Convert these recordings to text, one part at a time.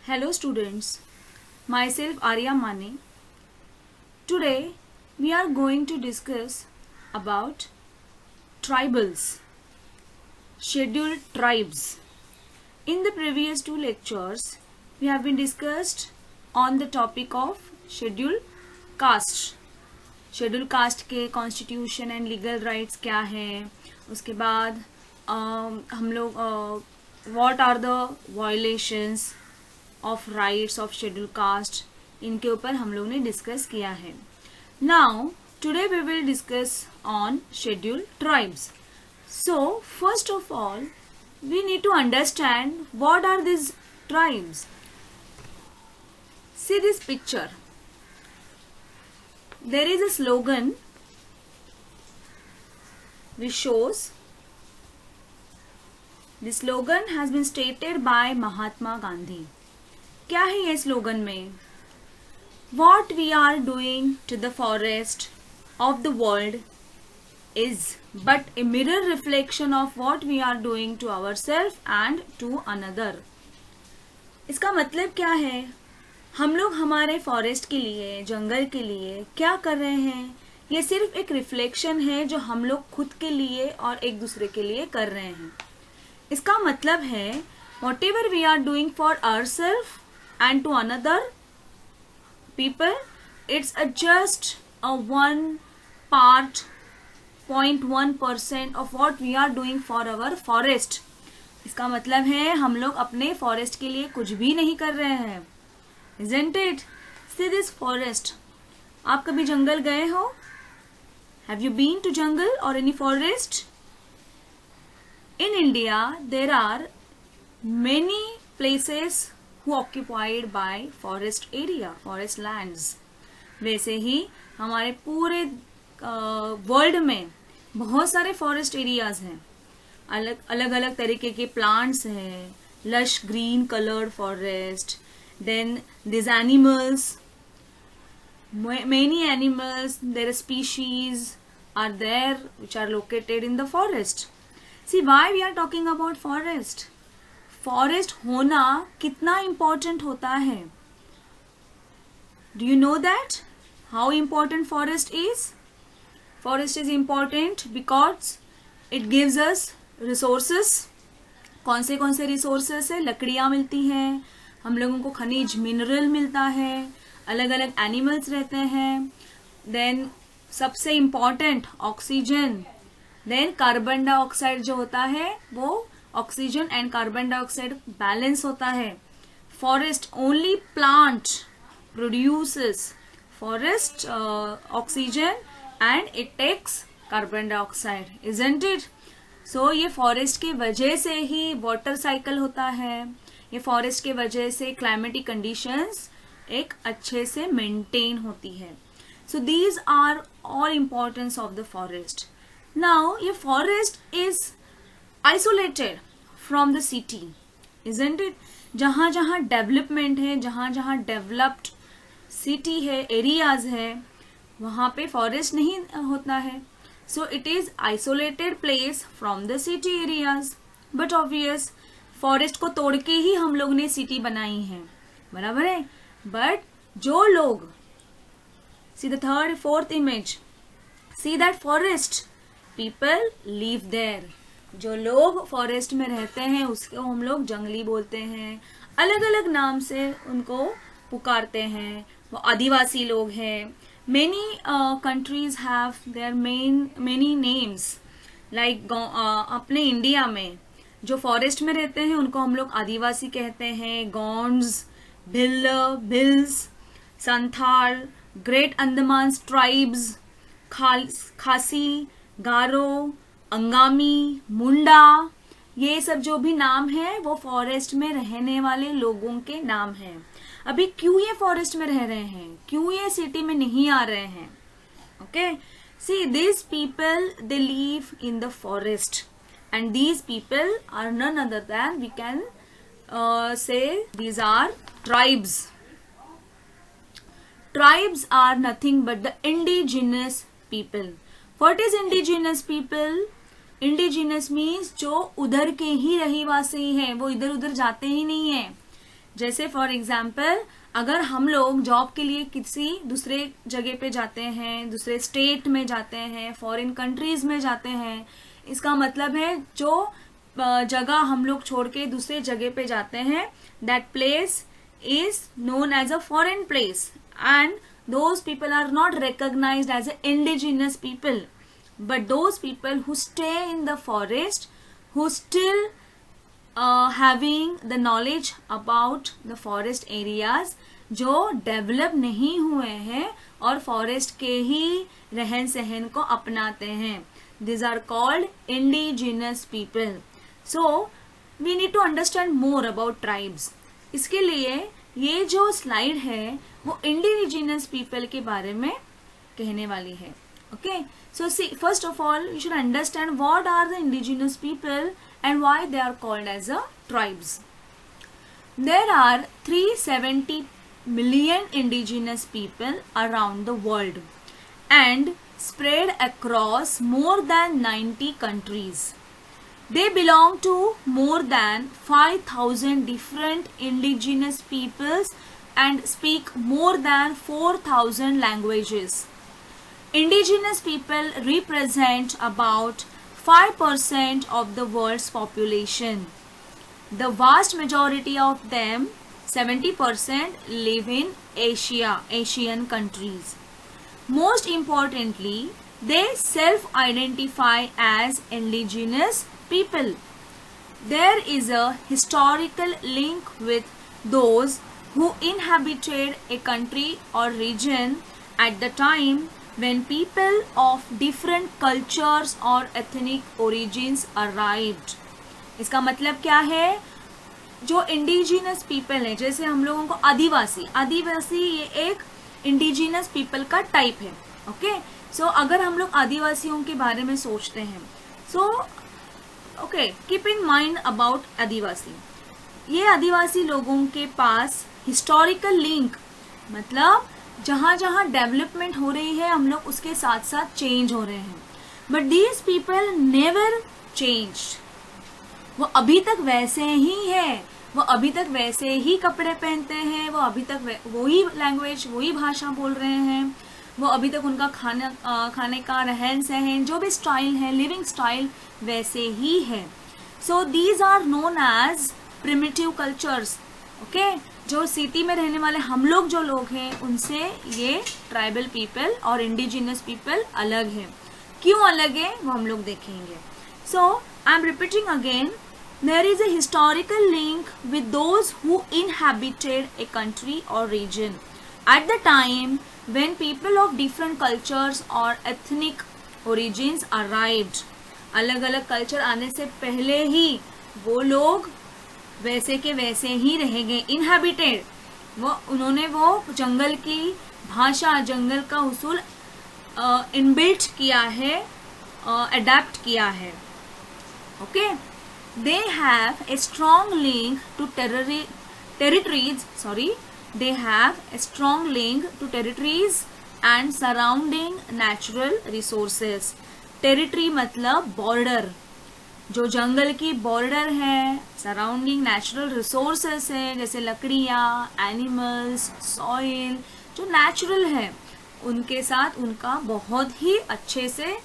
Hello students, myself Arya Mane. Today we are going to discuss about tribals, scheduled tribes. In the previous two lectures, we have been discussed on the topic of scheduled caste. Schedule caste के constitution and legal rights क्या हैं, उसके बाद हम लोग what are the violations of rights of schedule caste, इनके ऊपर हम लोग ने डिस्कस किया है. Now today we will discuss on schedule tribes. So first of all we need to understand what are this tribes. See this picture. There is a slogan which shows, the slogan has been stated by Mahatma Gandhi. क्या है ये slogan में? What we are doing to the forest of the world is but a mirror reflection of what we are doing to ourselves and to another. इसका मतलब क्या है? हम लोग हमारे फॉरेस्ट के लिए, जंगल के लिए क्या कर रहे हैं, ये सिर्फ एक रिफ्लेक्शन है जो हम लोग खुद के लिए और एक दूसरे के लिए कर रहे हैं. इसका मतलब है whatever we are doing for ourself and to another people, it's just a 0.1% of what we are doing for our forest. इसका मतलब है हम लोग अपने फॉरेस्ट के लिए कुछ भी नहीं कर रहे हैं. Isn't it? See this forest. आप कभी जंगल गए हो? Have you been to jungle or any forest? In India, there are many places who occupied by forest area, forest lands. वैसे ही हमारे पूरे वर्ल्ड में बहुत सारे फॉरेस्ट एरियाज हैं. अलग अलग तरीके के प्लांट्स हैं, lush green coloured forest. Then these animals, many animals, their species are there which are located in the forest. See why we are talking about forest. Forest होना कितना important होता है? Do you know that? How important forest is? Forest is important because it gives us resources. कौन से resources है? लकड़ियाँ मिलती हैं, हम लोगों को खनिज मिनरल मिलता है, अलग अलग एनिमल्स रहते हैं. देन सबसे important oxygen. Then carbon dioxide जो होता है वो oxygen and carbon dioxide balance होता है. Forest only plant produces forest oxygen and it takes carbon dioxide. Isn't it? So ये फॉरेस्ट की वजह से ही वाटर साइकिल होता है, ये फॉरेस्ट के वजह से क्लाइमेटिक कंडीशंस एक अच्छे से मेंटेन होती है. So these are all importance of the forest. Now ये forest is isolated from the city. Isn't it? जहां जहां डेवलपमेंट है, जहां जहां डेवलप्ड सिटी है, एरियाज है, वहां पे फॉरेस्ट नहीं होता है. So it is isolated place from the city areas. But obvious forest को तोड़ के ही हम लोग ने सिटी बनाई है, बराबर है. बट जो लोग, see the third fourth image, see that forest people live there. जो लोग फॉरेस्ट में रहते हैं उसको हम लोग जंगली बोलते हैं, अलग अलग नाम से उनको पुकारते हैं. वो आदिवासी लोग हैं. Many countries have their many names. Like अपने इंडिया में जो फॉरेस्ट में रहते हैं उनको हम लोग आदिवासी कहते हैं. गॉन्ड्स, भिल्स, संथाल, ग्रेट अंडमान ट्राइब्स, खासी, गारो, अंगामी, मुंडा, ये सब जो भी नाम है वो फॉरेस्ट में रहने वाले लोगों के नाम हैं. अभी क्यों ये फॉरेस्ट में रह रहे हैं, क्यों ये सिटी में नहीं आ रहे हैं? Okay, see this people they live in the forest. And these people are none other than, we can say, these are tribes. Tribes are nothing but the indigenous people. What is indigenous people? Indigenous means जो उधर के ही रहीवासी हैं, वो इधर उधर जाते ही नहीं है. जैसे फॉर एग्जाम्पल अगर हम लोग जॉब के लिए किसी दूसरे जगह पे जाते हैं, दूसरे स्टेट में जाते हैं, फॉरेन कंट्रीज में जाते हैं, इसका मतलब है जो जगह हम लोग छोड़ के दूसरे जगह पे जाते हैं, that place is known as a foreign place and those people are not recognized as indigenous people, but those people who stay in the forest, who still having the knowledge about the forest areas, जो develop नहीं हुए हैं और forest के ही रहन सहन को अपनाते हैं, these are called indigenous people. So we need to understand more about tribes. इसके लिए ये जो स्लाइड है वो इंडिजिनस पीपल के बारे में कहने वाली है. Okay, so see first of all you should understand what are the indigenous people and why they are called as a tribes. There are 370 million indigenous people around the world and spread across more than 90 countries. They belong to more than 5,000 different indigenous peoples and speak more than 4,000 languages. Indigenous people represent about 5% of the world's population. The vast majority of them, 70%, live in Asian countries. Most importantly, they self-identify as indigenous people. There is a historical link with those who inhabited a country or region at the time when people of different cultures or ethnic origins arrived. इसका मतलब क्या है? जो indigenous people है, जैसे हम लोगों को आदिवासी ये एक इंडिजिनस पीपल का टाइप है. ओके, सो अगर हम लोग आदिवासियों के बारे में सोचते हैं, so okay, keep in mind about Adivasi. ये आदिवासी लोगों के पास हिस्टोरिकल लिंक, मतलब जहाँ जहाँ डेवलपमेंट हो रही है हम लोग उसके साथ साथ चेंज हो रहे हैं. But these people never change. वो अभी तक वैसे ही है, वो अभी तक वैसे ही कपड़े पहनते हैं, वो अभी तक वही लैंग्वेज, वही भाषा बोल रहे हैं, वो अभी तक उनका खाने का रहन सहन, जो भी स्टाइल है, लिविंग स्टाइल वैसे ही है. So these are known as primitive cultures. Okay, जो सिटी में रहने वाले हम लोग जो लोग हैं उनसे ये ट्राइबल पीपल और इंडिजिनस पीपल अलग है. क्यों अलग है वो हम लोग देखेंगे. So I am repeating again, there is a historical link with those who inhabited a country or region at the time when people of different cultures or ethnic origins arrived. अलग अलग कल्चर आने से पहले ही वो लोग वैसे के वैसे ही रहेंगे. इनहैबिटेड, उन्होंने वो जंगल की भाषा, जंगल का उसूल इनबिल्ट किया है, अडेप्ट किया है. Okay, they have a strong link to territories. They have a strong link to territories and surrounding natural resources. Territory मतलब बॉर्डर, जो जंगल की बॉर्डर है, सराउंडिंग नेचुरल रिसोर्सेस है, जैसे लकड़ियाँ, एनिमल्स, सॉइल, जो नेचुरल है उनके साथ उनका बहुत ही अच्छे से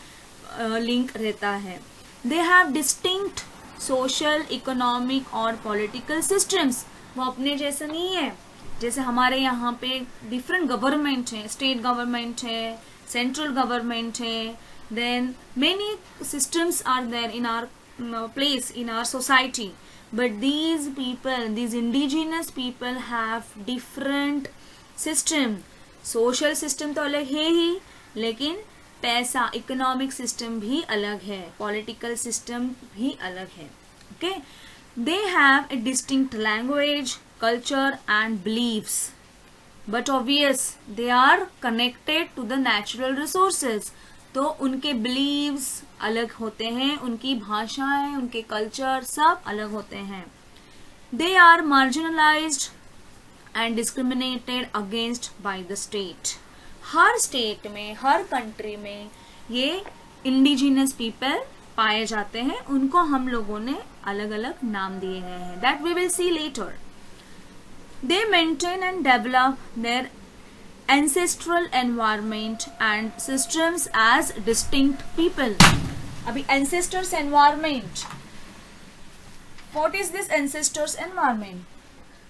लिंक रहता है. They have distinct social, economic और पॉलिटिकल सिस्टम्स. वो अपने जैसे नहीं है. जैसे हमारे यहाँ पे डिफरेंट गवर्नमेंट है, स्टेट गवर्नमेंट है, सेंट्रल गवर्नमेंट है, then many systems are there in our place, in our society. But these people, these indigenous people have different system. Social system तो अलग है ही, लेकिन पैसा, इकोनॉमिक सिस्टम भी अलग है, पॉलिटिकल सिस्टम भी अलग है. Okay, they have a distinct language, culture and believes, but obvious they are connected to the natural resources. तो उनके बिलीव्स अलग होते हैं, उनकी भाषाएं, उनके कल्चर सब अलग होते हैं. They are marginalized and discriminated against by the state. हर स्टेट में, हर कंट्री में ये इंडिजिनस पीपल पाए जाते हैं. उनको हम लोगों ने अलग अलग नाम दिए गए हैं. That we will see later. They maintain and develop their ancestral environment and systems as distinct people. अभी ancestors environment, what is this ancestors environment?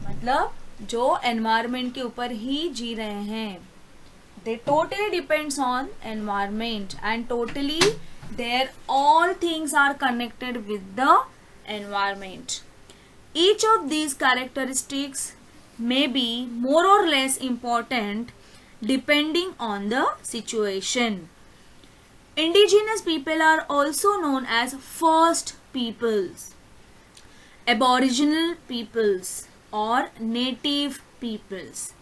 मतलब जो environment के ऊपर ही जी रहे हैं, they totally depends on environment and totally their all things are connected with the environment. Each of these characteristics may be more or less important depending on the situation. Indigenous people are also known as first peoples, aboriginal peoples और native peoples.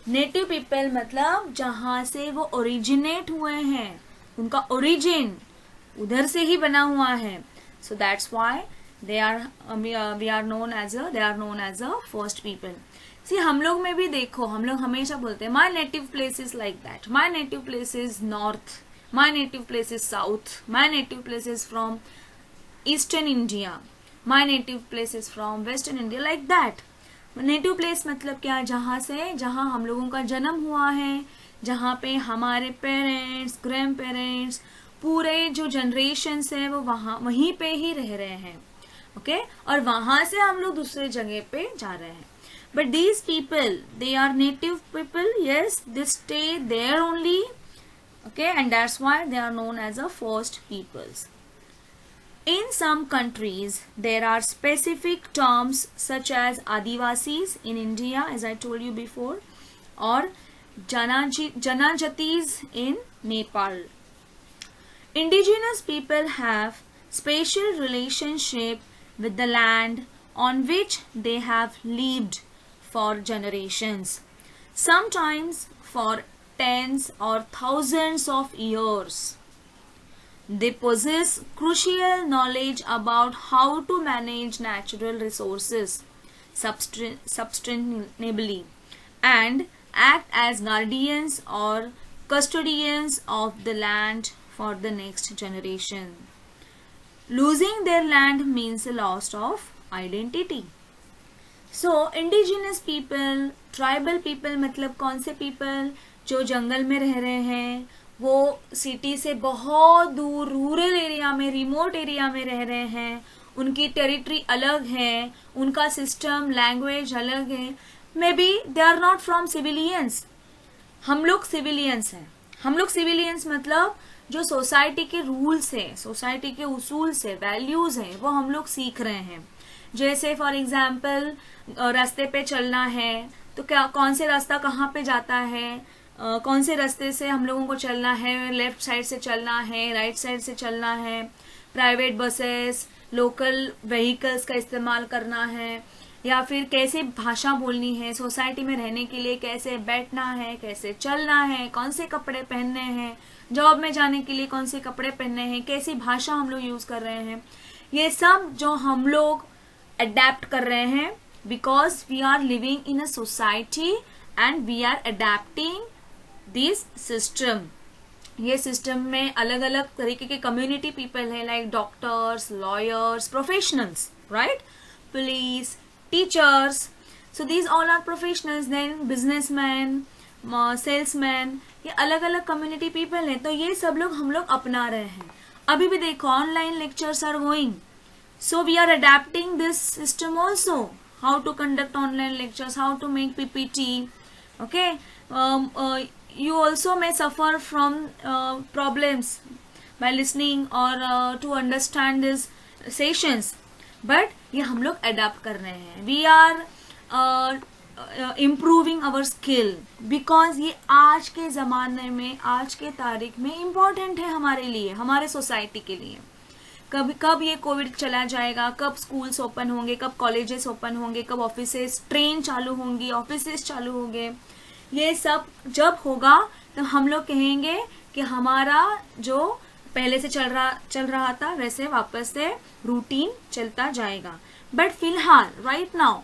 Native people मतलब जहाँ से वो originate हुए हैं, उनका origin उधर से ही बना हुआ है. So that's why they are known as a first people. See, हम लोग में भी देखो, हम लोग हमेशा बोलते हैं my native place is like that, my native place is north, my native place is south, my native place is from eastern India, my native place is from western India, like that. Native place मतलब क्या? जहाँ हम लोगों का जन्म हुआ है, जहाँ पे हमारे पेरेंट्स, ग्रैंड पेरेंट्स, पूरे जो जनरेशन है वो वहीं पे ही रह रहे हैं. ओके और वहां से हम लोग दूसरे जगह पे जा रहे हैं. But these people, they are native people, yes, they stay there only. Okay and that's why they are known as a first peoples. In some countries, there are specific terms such as Adivasis in India, as I told you before, or Janajatis in Nepal. Indigenous people have special relationship with the land on which they have lived for generations, sometimes for tens or thousands of years. They possess crucial knowledge about how to manage natural resources sustainably and act as guardians or custodians of the land for the next generation. Losing their land means a loss of identity. So, indigenous people, tribal people मतलब कौन से people जो जंगल में रह रहे हैं, वो city से बहुत दूर रूरल एरिया में, रिमोट एरिया में रह रहे हैं, उनकी टेरिटरी अलग है, उनका सिस्टम, लैंग्वेज अलग है. Maybe they are not from civilians. हम लोग सिविलियंस हैं. हम लोग सिविलियंस मतलब जो सोसाइटी के रूल्स है, सोसाइटी के उसूल से, वैल्यूज हैं, वो हम लोग सीख रहे हैं. जैसे फॉर एग्जाम्पल रास्ते पे चलना है तो क्या, कौन से रास्ता कहाँ पे जाता है, कौन से रास्ते से हम लोगों को चलना है, लेफ्ट साइड से चलना है, राइट साइड से चलना है, प्राइवेट बसेस, लोकल व्हीकल्स का इस्तेमाल करना है, या फिर कैसे भाषा बोलनी है, सोसाइटी में रहने के लिए कैसे बैठना है, कैसे चलना है, कौन से कपड़े पहनने हैं, जॉब में जाने के लिए कौन से कपड़े पहनने हैं, कैसी भाषा हम लोग यूज कर रहे हैं. ये सब जो हम लोग अडेप्ट कर रहे हैं because we are living in a society and we are adapting this system. ये सिस्टम में अलग अलग तरीके के कम्युनिटी पीपल है, like doctors, lawyers, professionals, right, police, teachers. So these all are professionals. Then businessman, salesman, ये अलग अलग कम्युनिटी पीपल हैं. तो ये सब लोग हम लोग अपना रहे हैं. अभी भी देखो online lectures are going, so we are adapting this system also. How to conduct online lectures, how to make PPT. Okay, you also may suffer from problems by listening or to understand these sessions, but ये हम लोग adapt कर रहे हैं. We are improving our skill because ये आज के ज़माने में, आज के तारीख में important है हमारे लिए, हमारे सोसाइटी के लिए. कब ये कोविड चला जाएगा, कब स्कूल्स ओपन होंगे, कब कॉलेजेस ओपन होंगे, कब ऑफिसेस, ट्रेन चालू होंगी, ऑफिसेस चालू होंगे, ये सब जब होगा तो हम लोग कहेंगे कि हमारा जो पहले से चल रहा था वैसे वापस से रूटीन चलता जाएगा. बट फिलहाल right now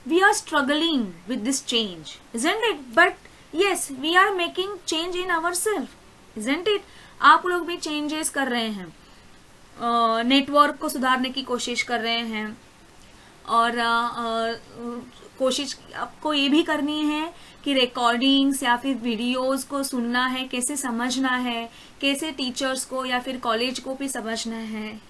we are struggling with this change, isn't it? But yes, we are making change in our self, isn't it? आप लोग भी चेंजेस कर रहे हैं, नेटवर्क को सुधारने की कोशिश कर रहे हैं, और कोशिश आपको ये भी करनी है कि रिकॉर्डिंग्स या फिर वीडियोस को सुनना है, कैसे समझना है, कैसे टीचर्स को या फिर कॉलेज को भी समझना है,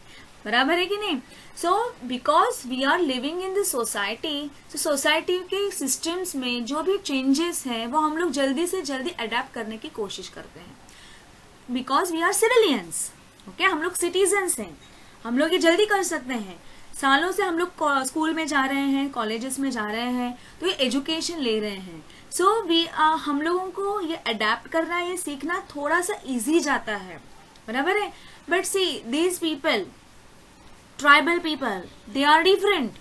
बराबर है कि नहीं। So because we are living in the society, तो सोसाइटी के सिस्टम्स में जो भी चेंजेस हैं वो हम लोग जल्दी से जल्दी अडेप्ट करने की कोशिश करते हैं, because we are civilians, okay, हम लोग सिटीजन्स हैं, हम लोग ये जल्दी कर सकते हैं। सालों से हम लोग स्कूल में जा रहे हैं, कॉलेजेस में जा रहे हैं, तो ये एजुकेशन ले रहे हैं। सो हम लोगों को ये अडेप्ट करना, ये सीखना थोड़ा सा इजी जाता है, बराबर है। But see these people, tribal people, they are different.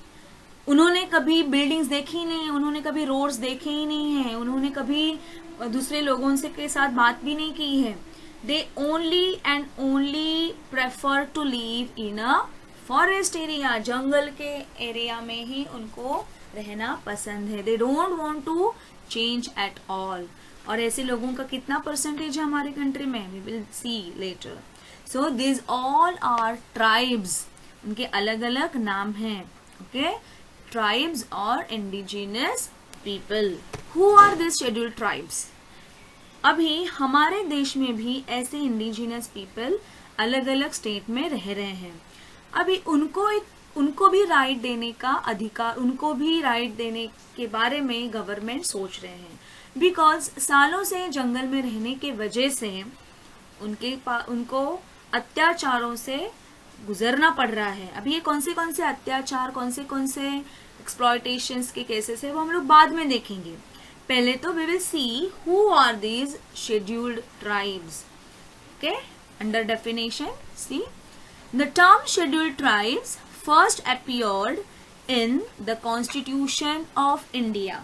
उन्होंने कभी बिल्डिंग्स देखी नहीं, उन्होंने कभी रोड्स देखे ही नहीं है, उन्होंने कभी दूसरे लोगों से के साथ बात भी नहीं की है। They only and only prefer to live in a forest area, जंगल के एरिया में ही उनको रहना पसंद है। They don't want to change at all. और ऐसे लोगों का कितना परसेंटेज है हमारे कंट्री में, we will see later. So this all are tribes, उनके अलग अलग नाम हैं, ओके, ट्राइब्स और indigenous people. Who are this scheduled tribes? अभी हमारे देश में भी ऐसे इंडिजिनस पीपल अलग अलग स्टेट में रह रहे हैं। अभी उनको भी राइट देने का अधिकार, उनको भी राइट देने के बारे में गवर्नमेंट सोच रहे हैं, बिकॉज सालों से जंगल में रहने के वजह से उनको अत्याचारों से गुजरना पड़ रहा है। अभी ये कौन से अत्याचार, कौन से एक्सप्लॉयटेशंस के केसेस है वो हम लोग बाद में देखेंगे। पहले तो we will see who are these scheduled tribes, okay. Under definition see the term scheduled tribes first appeared in the Constitution of India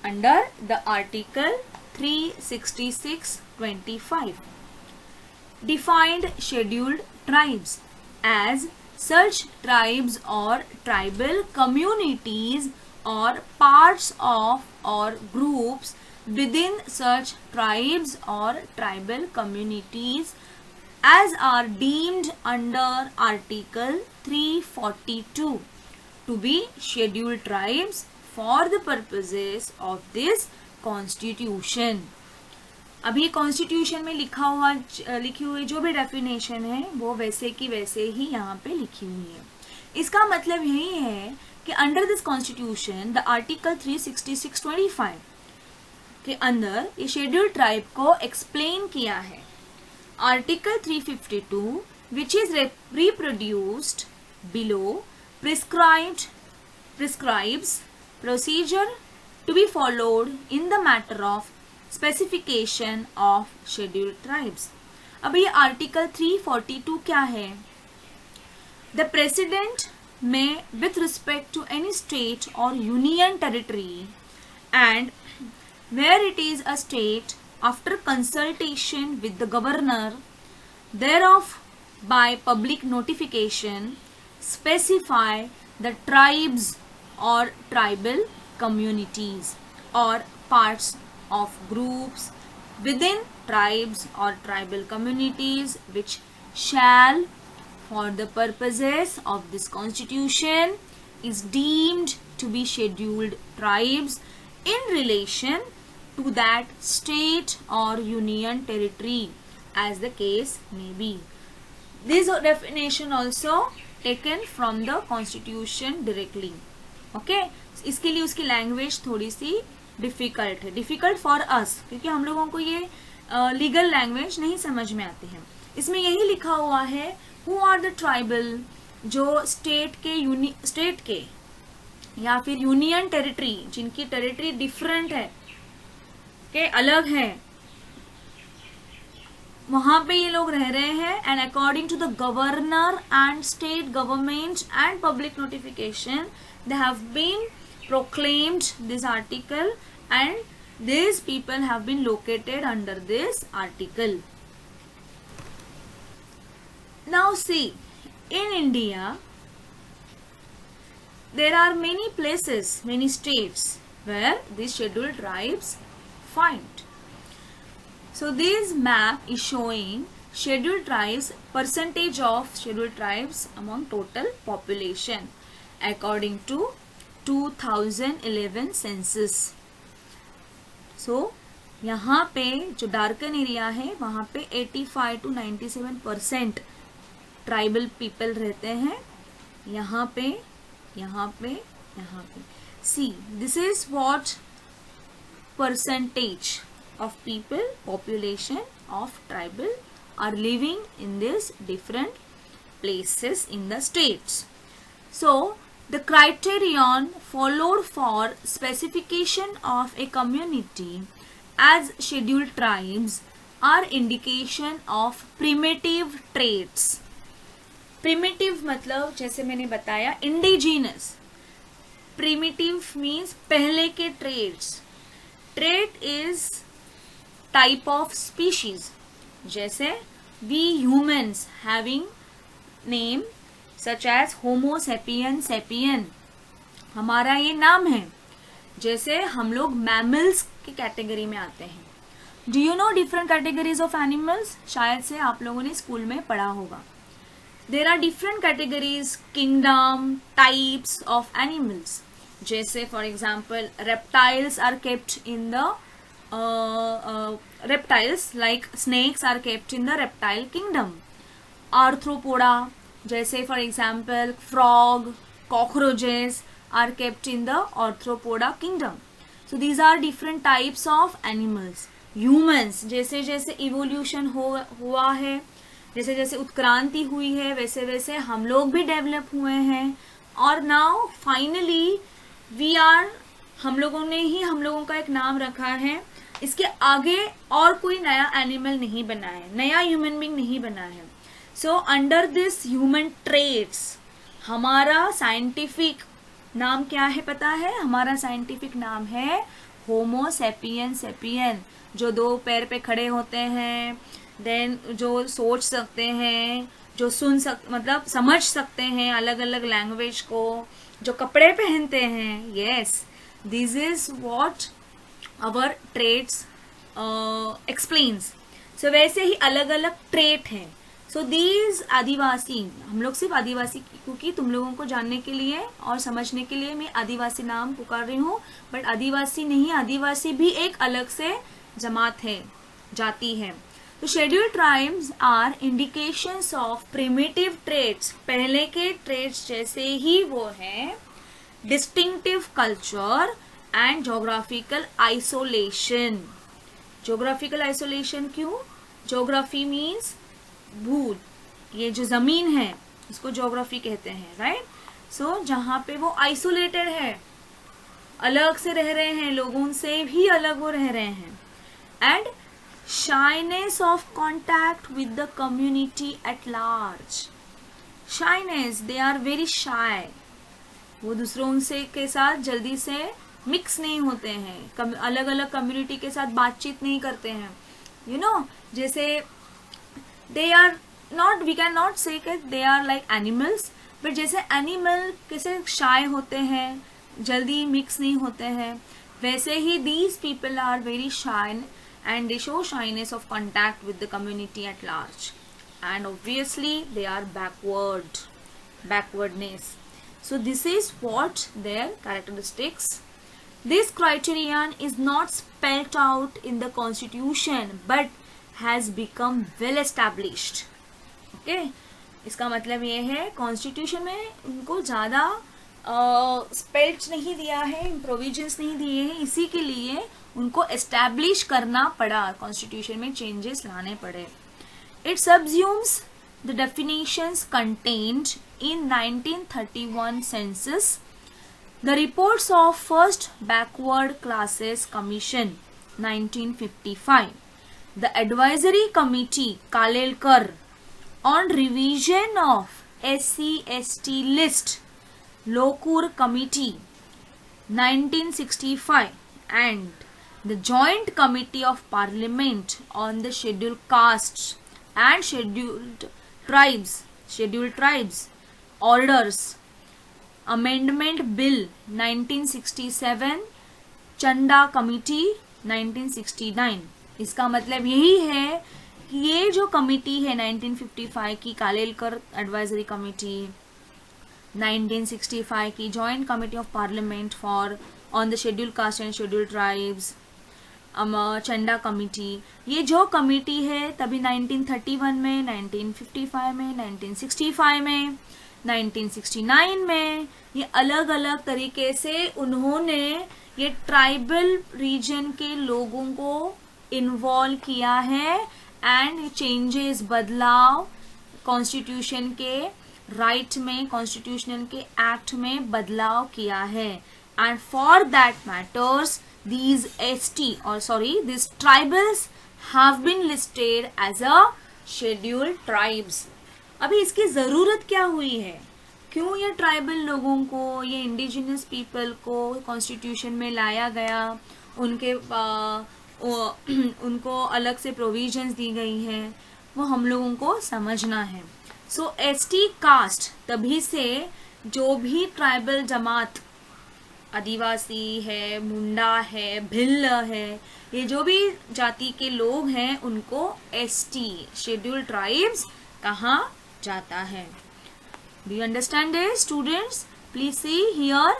under the Article 366(25) defined scheduled tribes as such tribes or tribal communities or parts of or groups within such tribes or tribal communities as are deemed under Article 342 to be scheduled tribes for the purposes of this Constitution। अभी constitution में लिखी हुई जो भी definition है वो वैसे की वैसे ही यहाँ पे लिखी हुई है। इसका मतलब यही है कि under this constitution the article 366(25) के अंदर ये शेड्यूल्ड ट्राइब को एक्सप्लेन किया है। Article 352, which is reproduced below, prescribes procedure to be followed in the matter of specification of scheduled tribes। अब ये आर्टिकल 342 क्या है? The President may, with respect to any state or union territory, and where it is a state, after consultation with the governor thereof by public notification, specify the tribes or tribal communities or parts of groups within tribes or tribal communities which shall, for the purposes of this constitution, is deemed to be scheduled tribes in relation to that state or union territory as the case may be। This definition also taken from the constitution directly, okay। इसके लिए उसकी language थोड़ी सी difficult है, difficult for us, क्योंकि हम लोगों को ये लीगल लैंग्वेज नहीं समझ में आती है। इसमें यही लिखा हुआ है हु आर द ट्राइबल, जो स्टेट के या फिर यूनियन टेरिटरी, जिनकी टेरिटरी डिफरेंट है, के अलग है, वहां पे ये लोग रह रहे हैं। And according to the governor and state government and public notification they have been proclaimed this article and this people have been located under this article. Now see, in India there are many places, many states where these scheduled tribes find. So this map is showing scheduled tribes, percentage of scheduled tribes among total population according to 2011 census. So यहाँ पे जो darken area है वहाँ पे 85 to 97% tribal people रहते हैं। यहाँ पे, यहाँ पे, यहाँ पे। सी this is what percentage of people, population of tribal are living in these different places in the states. So the criterion followed for specification of a community as scheduled tribes are indication of primitive traits. Primitive मतलब जैसे मैंने बताया indigenous, primitive means पहले के traits. Trait is type of species. जैसे we humans having name such as Homo sapien sapien, हमारा ये नाम है। जैसे हम लोग mammals की कैटेगरी में आते हैं। Do you know different categories of animals? शायद से आप लोगों ने स्कूल में पढ़ा होगा। There are different categories, kingdom, types of animals. जैसे for example reptiles are kept in the reptiles like snakes are kept in the reptile kingdom. Arthropoda जैसे for example frog, cockroaches are kept in the arthropoda kingdom. So these are different types of animals. Humans जैसे जैसे evolution हुआ है, जैसे जैसे उत्क्रांति हुई है, वैसे वैसे हम लोग भी डेवलप हुए हैं। और नाउ फाइनली वी आर, हम लोगों का एक नाम रखा है। इसके आगे और कोई नया एनिमल नहीं बना है, नया ह्यूमन बीइंग नहीं बना है। So under this human traits हमारा साइंटिफिक नाम क्या है पता है? हमारा साइंटिफिक नाम है होमो सेपियन सेपियन, जो दो पैर पे खड़े होते हैं, देन जो सोच सकते हैं, जो मतलब समझ सकते हैं अलग अलग लैंग्वेज को, जो कपड़े पहनते हैं। Yes, this is what our traits explains. So वैसे ही अलग अलग ट्रेट हैं। सो दीज आदिवासी, हम लोग सिर्फ आदिवासी, क्योंकि तुम लोगों को जानने के लिए और समझने के लिए मैं आदिवासी नाम पुकार रही हूँ, बट आदिवासी नहीं, आदिवासी भी एक अलग से जमात है, जाति है। तो scheduled tribes are indications of primitive traits, पहले के ट्रेट्स जैसे ही वो हैं, distinctive culture and geographical isolation. Geographical isolation क्यों? जोग्राफी मीन्स भूल, ये जो जमीन है इसको जोग्राफी कहते हैं, राइट? सो जहाँ पे वो आइसोलेटेड है, अलग से रह रहे हैं, लोगों से भी अलग वो रह रहे हैं। And shyness of contact with the community at large. Shyness, they are very shy. वो दूसरों से के साथ जल्दी से मिक्स नहीं होते हैं, अलग अलग कम्युनिटी के साथ बातचीत नहीं करते हैं। You know, जैसे they are not, we can not say that they are like animals, but जैसे एनिमल कैसे शाय होते हैं, जल्दी मिक्स नहीं होते हैं, वैसे ही these people are very shy and they show shyness of contact with the community at large, and obviously they are backwardness. So this is what their characteristics. This criterion is not spelled out in the constitution but has become well established. Okay, इसका मतलब ये है constitution में उनको ज़्यादा spelled नहीं दिया है, प्रोविजंस नहीं दिए हैं, इसी के लिए उनको एस्टैब्लिश करना पड़ा, कॉन्स्टिट्यूशन में चेंजेस लाने पड़े। It subsumes the definitions contained in 1931 census, the reports of first backward classes commission 1955, the advisory committee Kalelkar on revision of SC/ST list, Lokur committee 1965, and the Joint Committee of Parliament on the Scheduled Castes and Scheduled Tribes Orders Amendment Bill 1967, चंदा committee 1969। इसका मतलब यही है कि ये जो committee है 1955 की, कालेलकर एडवाइजरी कमिटी, 1965 की joint committee of parliament for on the schedule caste and schedule tribes, Chanda committee, ये जो कमिटी है तभी 1931 में, 1955 में, 1965 में, 1969 में, ये अलग अलग तरीके से उन्होंने ये ट्राइबल रीजन के लोगों को इन्वॉल्व किया है एंड चेंजेस, बदलाव कॉन्स्टिट्यूशन के राइट में, कॉन्स्टिट्यूशन के एक्ट में बदलाव किया है. And for that matters these these tribals have been listed as a scheduled tribes. अभी इसकी ज़रूरत क्या हुई है, क्यों ये ट्राइबल लोगों को, ये इंडिजिनस पीपल को कॉन्स्टिट्यूशन में लाया गया, उनको अलग से प्रोविजंस दी गई हैं, वो हम लोगों को समझना है. सो एसटी कास्ट, तभी से जो भी ट्राइबल जमात, आदिवासी है, मुंडा है, भिल्ल है, ये जो भी जाति के लोग हैं उनको एसटी शेड्यूल ट्राइब्स कहा जाता है. Do you understand this students? Please see here,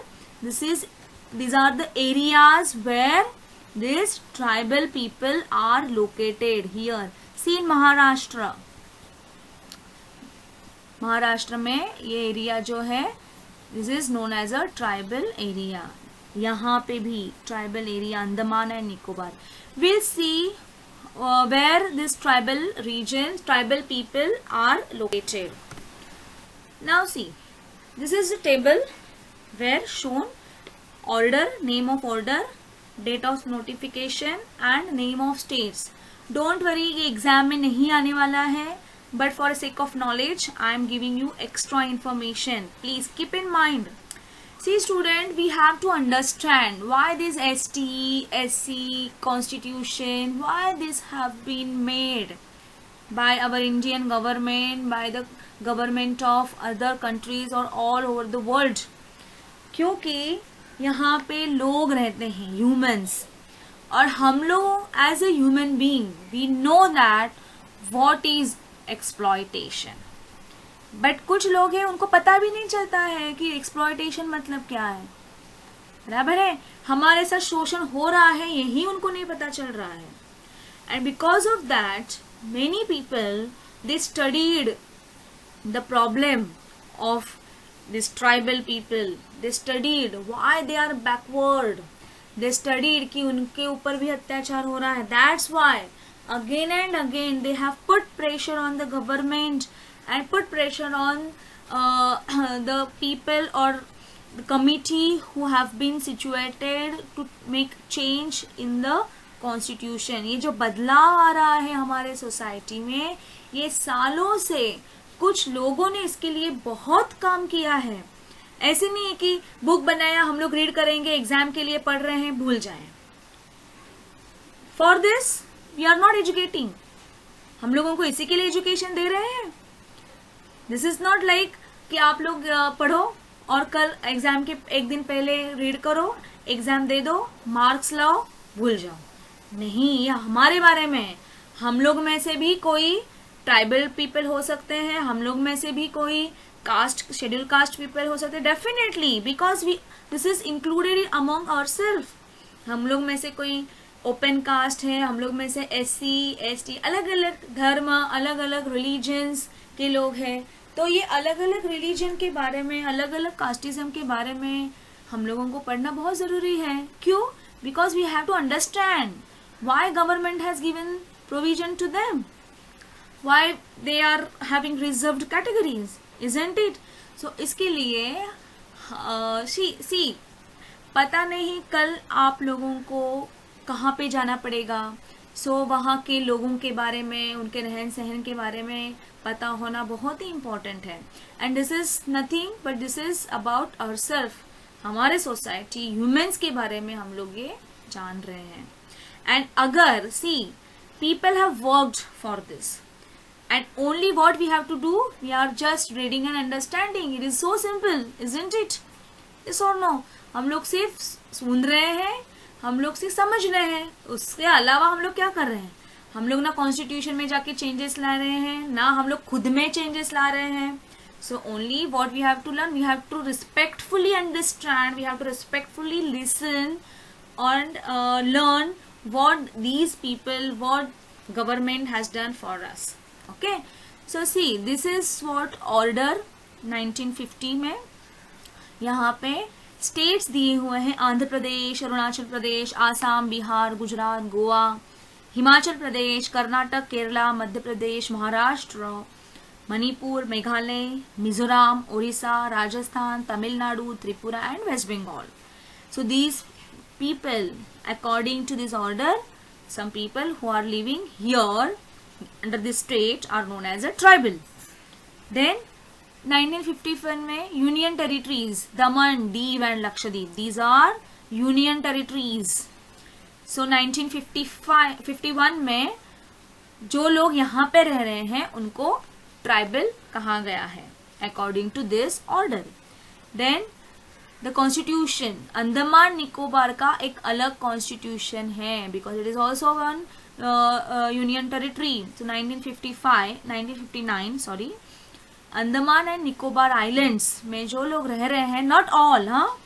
these are the areas where these tribal people are located. Here see in Maharashtra में ये एरिया जो है, this is known as a tribal area. यहाँ पे भी tribal area, Andaman and Nicobar. Will see where this tribal region, tribal people are located. Now see, this is the table where shown order, name of order, date of notification and name of states. Don't worry, ये exam में नहीं आने वाला है, but for sake of knowledge I am giving you extra information. Please keep in mind. See student, we have to understand why this ST, SC constitution, why this have been made by our Indian government, by the government of other countries or all over the world. क्योंकि यहाँ पे लोग रहते हैं, humans, और हम लोग as a human being we know that what is exploitation. But कुछ लोग हैं उनको पता भी नहीं चलता है कि एक्सप्लॉयटेशन मतलब क्या है. बराबर है, हमारे साथ शोषण हो रहा है, यही उनको नहीं पता चल रहा है. And because of that many people they studied the problem of this tribal people. They studied why they are backward. They studied कि उनके ऊपर भी अत्याचार हो रहा है. That's why again and again they have put pressure on the government and put pressure on the people or the committee who have been situated to make change in the constitution. ये जो बदलाव आ रहा है हमारे society में, ये सालों से कुछ लोगों ने इसके लिए बहुत काम किया है. ऐसे नहीं है कि बुक बनाया, हम लोग रीड करेंगे, एग्जाम के लिए पढ़ रहे हैं, भूल जाएं. For this we are not educating. हम लोगों को इसी के लिए एजुकेशन दे रहे हैं. दिस इज नॉट लाइक कि आप लोग पढ़ो और कल एग्जाम के एक दिन पहले रीड करो, एग्जाम दे दो, मार्क्स लाओ, भूल जाओ. नहीं, ये हमारे बारे में. हम लोग में से भी कोई ट्राइबल पीपल हो सकते हैं, हम लोग में से भी कोई कास्ट, शेड्यूल कास्ट पीपल हो सकते हैं, definitely, because we this is included among ourselves. हम लोग में से कोई ओपन कास्ट है, हम लोग में से SC, ST, अलग अलग धर्म, अलग अलग रिलीजन्स के लोग हैं. तो ये अलग अलग रिलीजन के बारे में, अलग अलग कास्टिज्म के बारे में हम लोगों को पढ़ना बहुत ज़रूरी है. क्यों? Because we have to understand why government has given provision to them, why they are having reserved categories, isn't it? So इसके लिए सी पता नहीं कल आप लोगों को कहाँ पे जाना पड़ेगा. वहाँ के लोगों के बारे में, उनके रहन सहन के बारे में पता होना बहुत ही इम्पोर्टेंट है. And this is nothing but this is about ourselves. हमारे सोसाइटी, ह्यूमंस के बारे में हम लोग ये जान रहे हैं. एंड अगर people have worked for this, and only what we have to do, we are just reading and understanding. It is so simple, isn't it? Yes or no? हम लोग सिर्फ सुन रहे हैं, हम लोग सिर्फ समझ रहे हैं. उसके अलावा हम लोग क्या कर रहे हैं? हम लोग ना कॉन्स्टिट्यूशन में जाके चेंजेस ला रहे हैं, ना हम लोग खुद में चेंजेस ला रहे हैं. So only what we have to learn, we have to respectfully understand, we have to respectfully listen and learn what these people, what government has done for us. Okay, so see, this is what order 1950 में यहाँ पे states दिए हुए हैं, Andhra Pradesh, Arunachal Pradesh, Assam, Bihar, Gujarat, Goa, Himachal Pradesh, Karnataka, Kerala, Madhya Pradesh, Maharashtra, Manipur, Meghalaya, Mizoram, Orissa, Rajasthan, Tamil Nadu, Tripura and West Bengal. So these people, according to this order, some people who are living here under this state are known as a tribal. Then 1951 में union territories, Daman, Diu and Lakshadweep, these are union territories. So 1951 में जो लोग यहाँ पे रह रहे हैं उनको ट्राइबल कहा गया है according to this order. Then the constitution, Andaman Nicobar का एक अलग कॉन्स्टिट्यूशन है because it is also one union territory. So 1959 sorry, Andaman and Nicobar islands में जो लोग रह रहे हैं, नॉट ऑल, हाँ,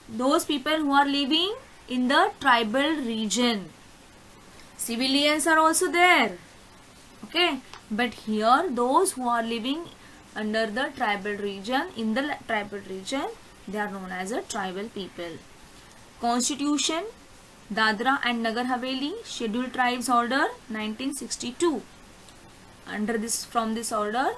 those people who are living in the tribal region, civilians are also there, okay, but here those who are living under the tribal region, in the tribal region, they are known as a tribal people. Constitution, Dadra and Nagar Haveli Scheduled Tribes Order 1962. Under this, from this order,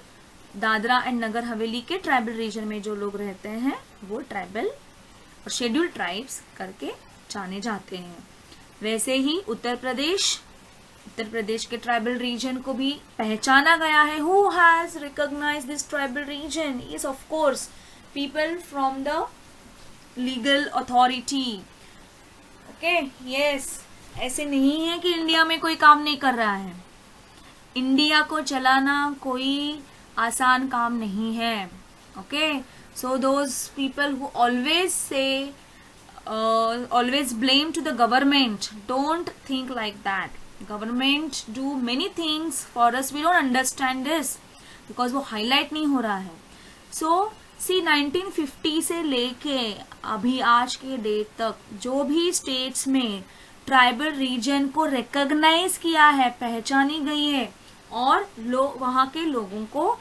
Dadra and Nagar Haveli के tribal reason में जो लोग रहते हैं वो tribal और scheduled tribes करके जाने जाते हैं. वैसे ही उत्तर प्रदेश के ट्राइबल रीजन को भी पहचाना गया है. Who has recognized this tribal region? Yes, of course, people from the legal authority. Okay, yes, ऐसे नहीं है कि इंडिया में कोई काम नहीं कर रहा है. इंडिया को चलाना कोई आसान काम नहीं है. Okay, so those people who always say always blame to the government, don't think like that. Government do many things for us, we don't understand this because वो highlight नहीं हो रहा है. So see, 1950 से लेके अभी आज के डेट तक जो भी स्टेट्स में ट्राइबल रीजन को रिकॉग्नाइज किया है, पहचानी गई है, और वहाँ के लोगों को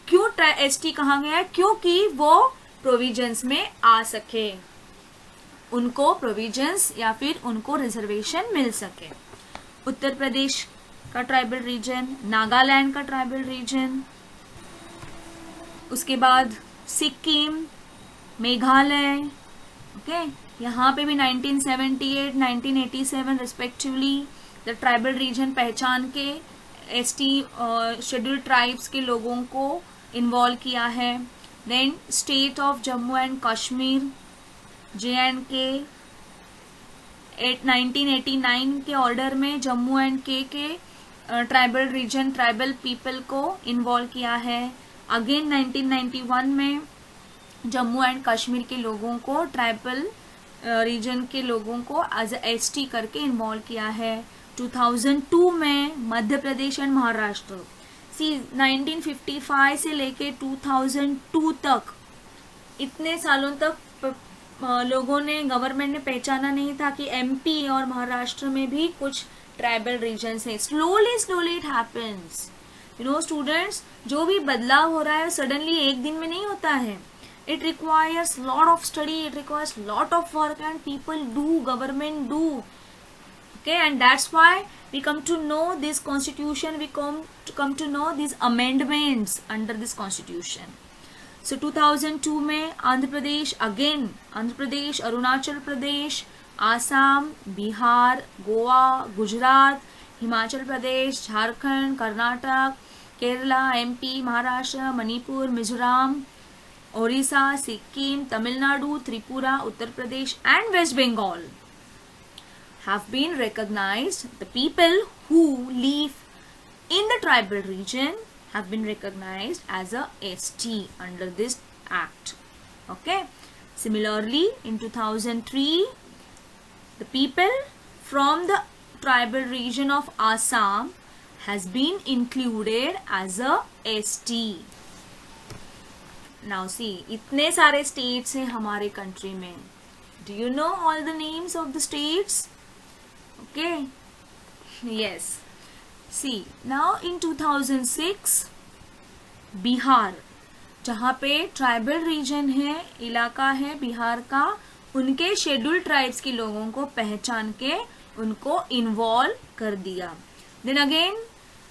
क्यों एसटी कहा गया है? क्योंकि वो प्रोविजंस में आ सके, उनको प्रोविजंस या फिर उनको रिजर्वेशन मिल सके. उत्तर प्रदेश का ट्राइबल रीजन, नागालैंड का ट्राइबल रीजन, उसके बाद सिक्किम, मेघालय, ओके, यहाँ पे भी 1978, 1987 रिस्पेक्टिवली द ट्राइबल रीजन पहचान के एसटी शेड्यूल्ड ट्राइब्स के लोगों को इन्वॉल्व किया है. Then state of Jammu and Kashmir, JNK, 1989 के ऑर्डर में Jammu and K tribal region, tribal people को इन्वॉल्व किया है. अगेन 1991 में जम्मू एंड कश्मीर के लोगों को, ट्राइबल रीजन के लोगों को एज ST करके इन्वॉल्व किया है. 2002 में मध्य प्रदेश एंड महाराष्ट्र. सी, 1955 से लेके 2002 तक, इतने सालों तक लोगों ने, गवर्नमेंट ने पहचाना नहीं था कि MP और महाराष्ट्र में भी कुछ ट्राइबल रीजन्स हैं. Slowly it happens. You know students, जो भी बदलाव हो रहा है सडनली एक दिन में नहीं होता है. It requires lot of study, it requires lot of work and people do, government do. Okay, and that's why we come to know this constitution, we come to know these amendments under this constitution. So 2002 में Andhra Pradesh, again Andhra Pradesh, Arunachal Pradesh, Assam, Bihar, Goa, Gujarat, Himachal Pradesh, Jharkhand, Karnataka, Kerala, MP, Maharashtra, Manipur, Mizoram, Odisha, Sikkim, Tamil Nadu, Tripura, Uttar Pradesh and West Bengal have been recognized. The people who live in the tribal region have been recognized as a ST under this act. Okay. Similarly, in 2003, the people from the tribal region of Assam has been included as a ST. Now see, इतने सारे states हैं हमारे country में. Do you know all the names of the states? Okay, yes. See, now in 2006 Bihar, जहाँ पे tribal reason है, इलाका है बिहार का, उनके शेड्यूल्ड ट्राइब्स के लोगों को पहचान के उनको इन्वॉल्व कर दिया. Then again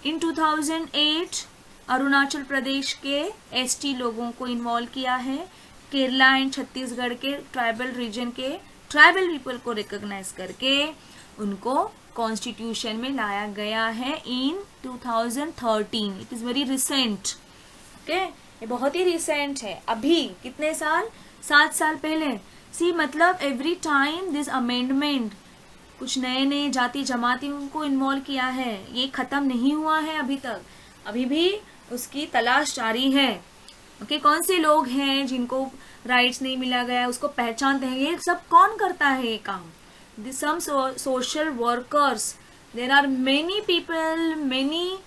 in 2008 Arunachal Pradesh के एसटी लोगों को इन्वॉल्व किया है. केरला एंड छत्तीसगढ़ के ट्राइबल रीजन के ट्राइबल पीपल को रिकॉग्नाइज करके उनको कॉन्स्टिट्यूशन में लाया गया है इन 2013. It is very recent. Okay, ये बहुत ही रिसेंट है. अभी कितने साल? 7 साल पहले. सी, मतलब एवरी टाइम दिस अमेंडमेंट कुछ नए नए जाति जमाती उनको इन्वॉल्व किया है. ये खत्म नहीं हुआ है अभी तक, अभी भी उसकी तलाश जारी है. ओके, कौन से लोग हैं जिनको राइट्स नहीं मिला गया, उसको पहचानते हैं. ये सब कौन करता है ये काम? This some social workers. There are many people, many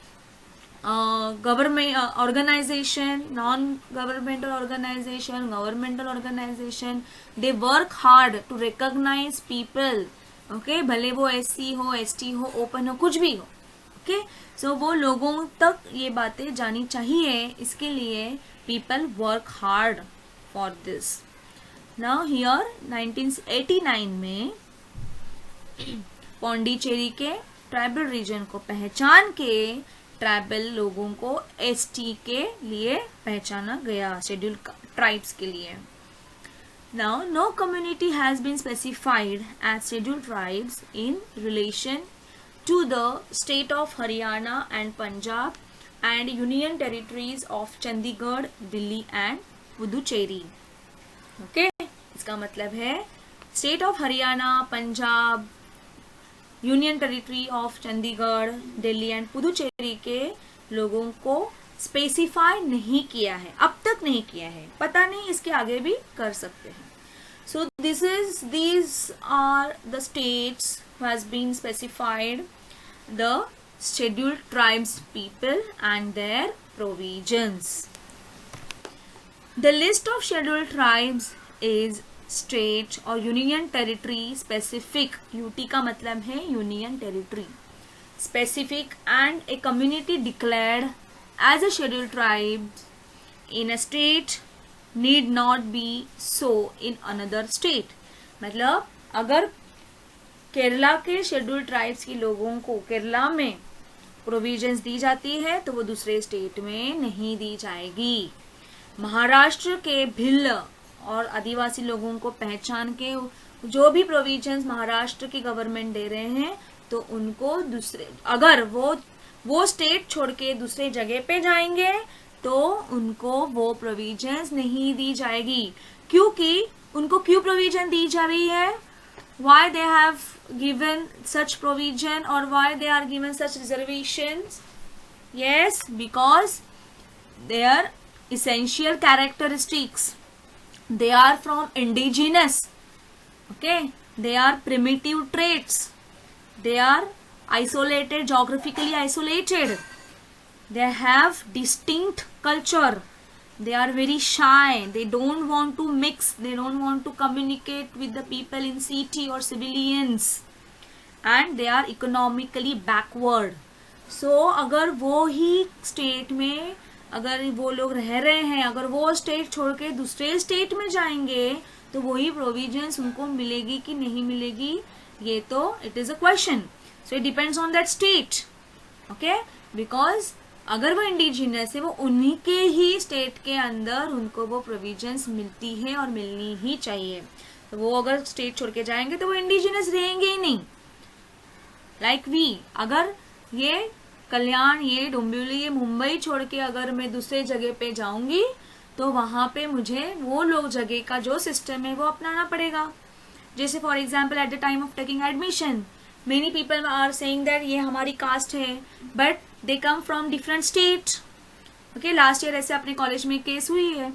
government organization, non-governmental organization, governmental organization, they work hard to recognize people. Okay, भले वो SC हो, ST हो, ओपन हो, कुछ भी हो. ओके, सो वो लोगों तक ये बातें जानी चाहिए, इसके लिए people work hard for this. Now here 1989 में पौंडीचेरी के ट्राइबल रीजन को पहचान के ट्राइबल लोगों को एसटी के लिए पहचाना गया, शेड्यूल्ड ट्राइब्स के लिए. Now no community has been specified as scheduled tribes in relation to the state of Haryana and Punjab and union territories of Chandigarh, Delhi and Puducherry. Okay, इसका मतलब है state of Haryana, Punjab, union territory of Chandigarh, Delhi and Puducherry के लोगों को स्पेसिफाई नहीं किया है, अब तक नहीं किया है. पता नहीं इसके आगे भी कर सकते हैं. सो these are the states who has been specified the scheduled tribes people and their provisions. The list of scheduled tribes is state और यूनियन टेरिटरी स्पेसिफिक. यूटी का मतलब है union territory. Specific and a community declared as a scheduled tribe in a state need not be so in another state. मतलब अगर केरला के scheduled tribes के लोगों को केरला में प्रोविजंस दी जाती है तो वो दूसरे स्टेट में नहीं दी जाएगी. महाराष्ट्र के भिल्ल और आदिवासी लोगों को पहचान के जो भी प्रोविजंस महाराष्ट्र की गवर्नमेंट दे रहे हैं तो उनको दूसरे, अगर वो स्टेट छोड़ के दूसरे जगह पे जाएंगे तो उनको वो प्रोविजंस नहीं दी जाएगी. क्योंकि उनको क्यों प्रोविजन दी जा रही है? why they have given such provision or why they are given such reservations? Yes, because their essential characteristics, they are from indigenous, okay, they are primitive traits, they are isolated, geographically isolated, they have distinct culture, they are very shy, they don't want to mix, they don't want to communicate with the people in city or civilians, and they are economically backward. So अगर वो ही state में अगर वो लोग रह रहे हैं, अगर वो स्टेट छोड़ के दूसरे स्टेट में जाएंगे तो वही प्रोविजंस उनको मिलेगी कि नहीं मिलेगी, ये तो it is a question. So it depends on that state, okay, because अगर वो इंडिजिनस है वो उन्हीं के ही स्टेट के अंदर उनको वो प्रोविजंस मिलती है और मिलनी ही चाहिए. तो वो अगर स्टेट छोड़ के जाएंगे तो वो इंडिजिनस रहेंगे ही नहीं. लाइक वी, अगर ये कल्याण, ये डोंबिवली, ये मुंबई छोड़ के अगर मैं दूसरे जगह पे जाऊंगी तो वहां पे मुझे वो लोग जगह का जो सिस्टम है वो अपनाना पड़ेगा. जैसे for example at the time of taking admission many people are saying that ये हमारी कास्ट है, but they come from different state. Okay, last year ऐसे अपने कॉलेज में केस हुई है,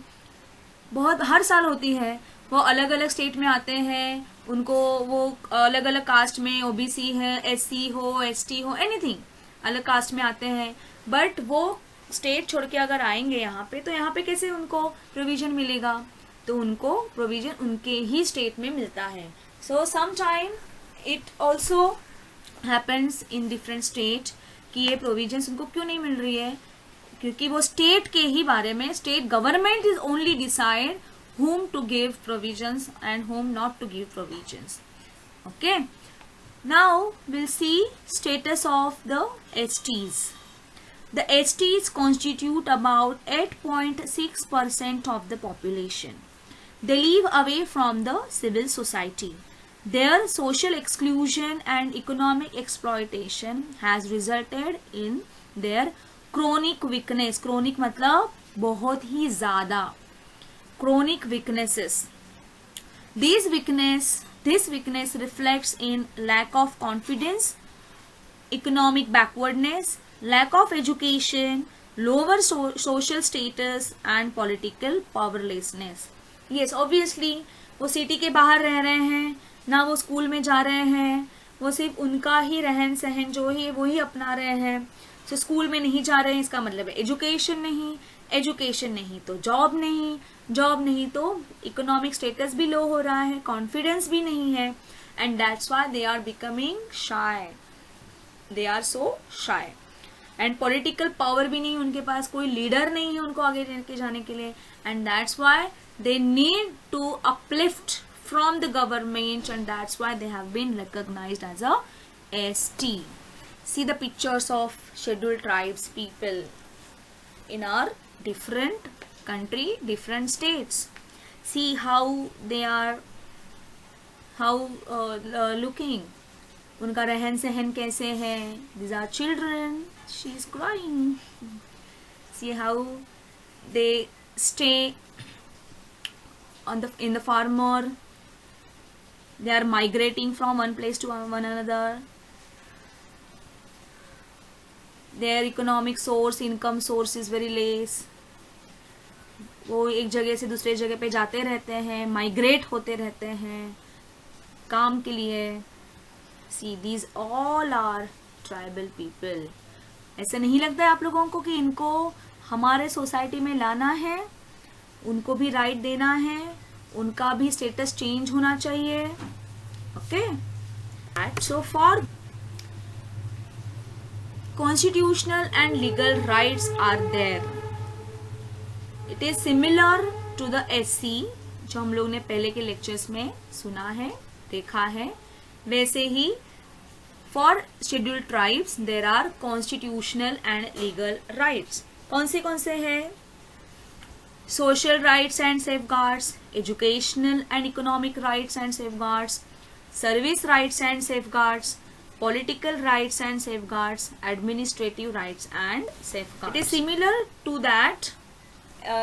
बहुत हर साल होती है. वो अलग अलग स्टेट में आते हैं, उनको वो अलग अलग कास्ट में, ओबीसी है, एससी हो, एसटी हो, एनीथिंग, अलग कास्ट में आते हैं, बट वो स्टेट छोड़ के अगर आएंगे यहाँ पे, तो यहाँ पे कैसे उनको प्रोविजन मिलेगा? तो उनको प्रोविजन उनके ही स्टेट में मिलता है. So some time it also happens in different state कि ये प्रोविजंस उनको क्यों नहीं मिल रही है, क्योंकि वो स्टेट के ही बारे में, state government is only decide whom to give provisions and whom not to give provisions. Okay, now we'll see status of the STs. The STs constitute about 8.6% of the population. They live away from the civil society. Their social exclusion and economic exploitation has resulted in their chronic weakness. Chronic मतलब बहुत ही ज़्यादा. Chronic weaknesses. This weakness reflects in lack of confidence, economic backwardness, lack of education, lower social status and political powerlessness. Yes, obviously वो city के बाहर रह रहे हैं, ना वो स्कूल में जा रहे हैं, वो सिर्फ उनका ही रहन सहन जो है वो ही अपना रहे हैं. तो स्कूल में नहीं जा रहे हैं, इसका मतलब है एजुकेशन नहीं तो जॉब नहीं तो इकोनॉमिक स्टेटस भी लो हो रहा है, कॉन्फिडेंस भी नहीं है, and that's why they are becoming shy. They are so shy. And political power भी नहीं, उनके पास कोई लीडर नहीं है उनको आगे लेके जाने के लिए, and that's why they need to uplift from the government, and that's why they have been recognized as a ST. See the pictures of scheduled tribes people in our different country, different states. See how they are looking. उनका रहन सहन कैसे है? These are children. She is crying. See how they stay in the farmer. They are migrating from one place to one another. Their economic source, income source is very less. वो एक जगह से दूसरे जगह पे जाते रहते हैं, माइग्रेट होते रहते हैं काम के लिए. See, these all are tribal people. ऐसा नहीं लगता है आप लोगों को कि इनको हमारे सोसाइटी में लाना है, उनको भी राइट देना है, उनका भी स्टेटस चेंज होना चाहिए. Okay, so for constitutional and legal rights are there. It is similar to the SC जो हम लोग ने पहले के लेक्चर्स में सुना है, देखा है. वैसे ही for scheduled tribes there are constitutional and legal rights. कौन से हैं? Social rights and safeguards, educational and economic rights and safeguards, service rights and safeguards, political rights and safeguards, administrative rights and safeguards. It is similar to that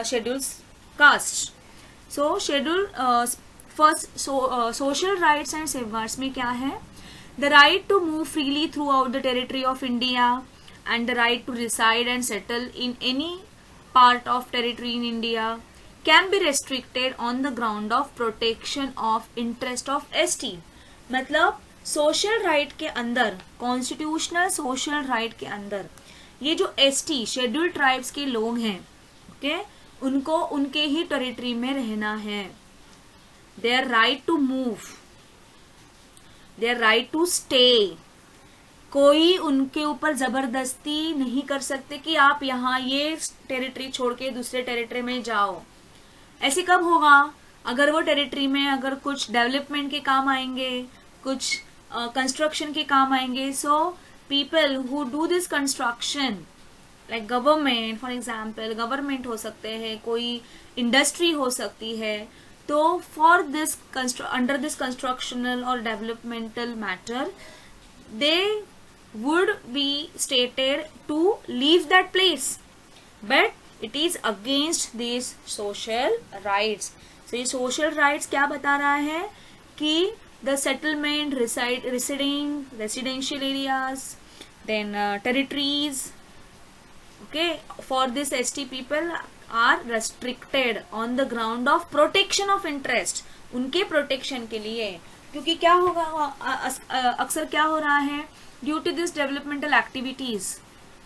scheduled castes. So social rights and safeguards में क्या है? The right to move freely throughout the territory of India and the right to reside and settle in any part of territory in India can be restricted on the ground of protection of interest of ST. मतलब social right के अंदर, constitutional social right के अंदर ये जो ST scheduled tribes के लोग हैं, ओके, उनको उनके ही टेरिटरी में रहना है. Their right to move, their right to stay. कोई उनके ऊपर जबरदस्ती नहीं कर सकते कि आप यहाँ ये टेरिटरी छोड़ के दूसरे टेरिटरी में जाओ. ऐसे कब होगा? अगर वो टेरिटरी में अगर कुछ डेवलपमेंट के काम आएंगे, कुछ कंस्ट्रक्शन के काम आएंगे. So people who do this construction like government, for example government हो सकते हैं, कोई इंडस्ट्री हो सकती है. तो for this under this constructional और developmental matter they would be stated to leave that place, but it is against these social rights. So ये social rights क्या बता रहा है कि the settlement, residential areas, then territories, okay, for this ST people are restricted on the ground of protection of interest. उनके protection के लिए, क्योंकि क्या होगा, अक्सर क्या हो रहा है, due to this developmental activities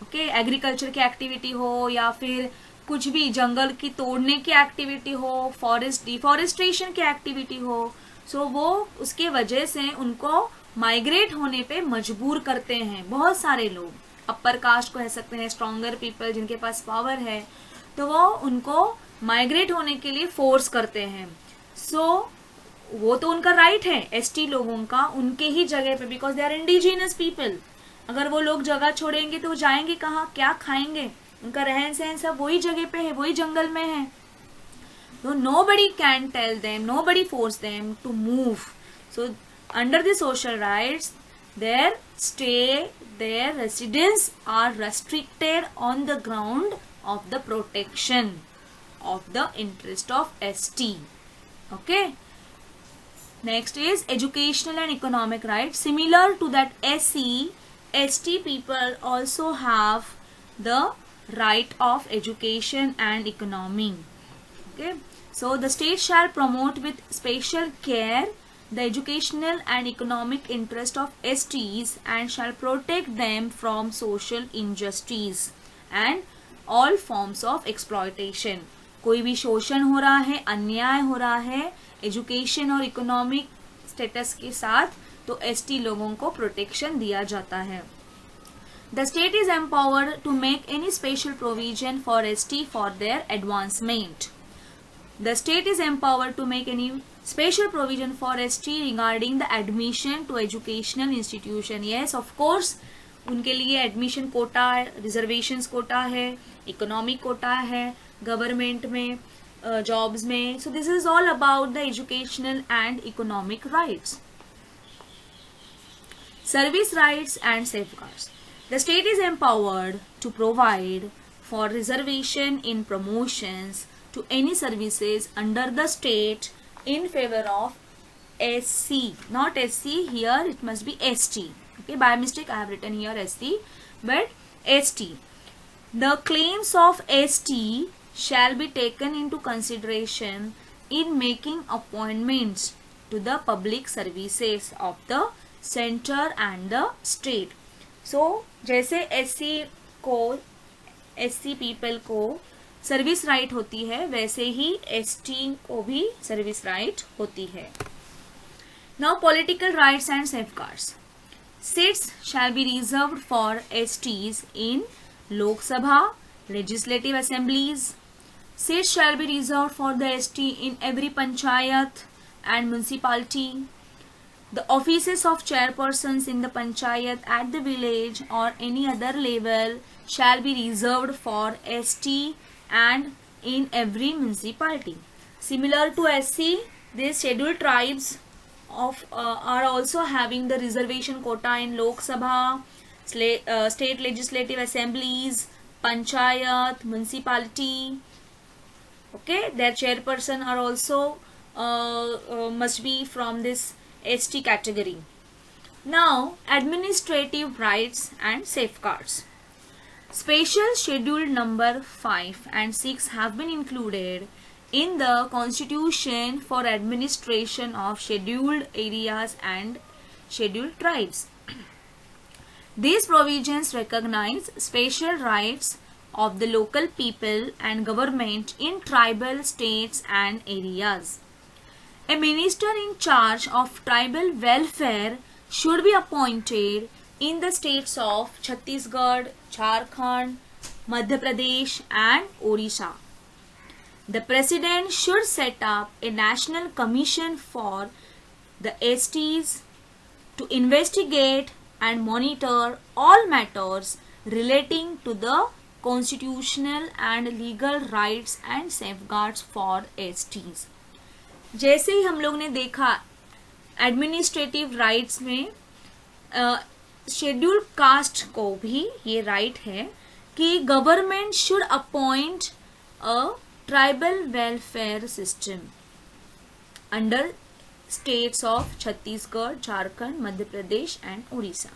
okay, agriculture की एक्टिविटी हो या फिर कुछ भी जंगल की तोड़ने की एक्टिविटी हो, फॉरेस्ट डिफॉरेस्ट्रेशन की एक्टिविटी हो, सो वो उसके वजह से उनको माइग्रेट होने पे मजबूर करते हैं बहुत सारे लोग। अपर कास्ट को कह सकते हैं, स्ट्रॉन्गर पीपल जिनके पास पावर है, तो वो उनको माइग्रेट होने के लिए फोर्स करते हैं। सो वो तो उनका राइट है एसटी लोगों का, उनके ही जगह पे, because they are indigenous people. अगर वो लोग जगह छोड़ेंगे तो वो जाएंगे कहाँ, क्या खाएंगे? उनका रहन सहन सब वही जगह पे है, वही जंगल में है। तो nobody can tell them, nobody force them to move. So under the social rights, their stay, their residence are restricted on the ground of the protection of the interest of ST. Okay. Next is educational and economic rights. Similar to that SC, ST people also have the right of education and economy. Okay. So the state shall promote with special care the educational and economic interest of STs and shall protect them from social injustice and all forms of exploitation. कोई भी शोषण हो रहा है, अन्याय हो रहा है एजुकेशन और इकोनॉमिक स्टेटस के साथ, तो एसटी लोगों को प्रोटेक्शन दिया जाता है। The state is empowered to make any special provision for ST for their advancement. The state is empowered to make any special provision for ST regarding the admission to educational institution. Yes, of course, उनके लिए admission Kota है, reservations Kota है, economic Kota है government में, jobs में. सो this is all about the educational and economic rights. Service rights and safeguards. The state is empowered to provide for reservation in promotions to any services under the state in favor of SC. Not SC here, it must be ST. Okay, by mistake I have written here SC, but ST. The claims of ST shall be taken into consideration in making appointments to the public services of the center and the state. So जैसे SC people को service right होती है, वैसे ही ST को भी service right होती है. Now political rights and safeguards. Seats shall be reserved for STs in Lok Sabha, legislative assemblies. Seats shall be reserved for the ST in every panchayat and municipality. The offices of chairpersons in the panchayat at the village or any other level shall be reserved for ST and in every municipality. Similar to SC, these scheduled tribes are also having the reservation quota in Lok Sabha, state legislative assemblies, panchayat, municipality. Okay, their chairperson are also must be from this ST category. Now, administrative rights and safeguards. Special schedule number 5 and 6 have been included in the Constitution for administration of scheduled areas and scheduled tribes. These provisions recognize special rights of the local people and government in tribal states and areas. A minister in charge of tribal welfare should be appointed in the states of Chhattisgarh, Jharkhand, Madhya Pradesh and Odisha. The president should set up a national commission for the STs to investigate and monitor all matters relating to the constitutional and legal rights and safeguards for STs. जैसे ही हम लोग ने देखा administrative rights में scheduled caste को भी ये right है कि government should appoint a tribal welfare system under states of Chhattisgarh, Jharkhand, Madhya Pradesh and Orissa.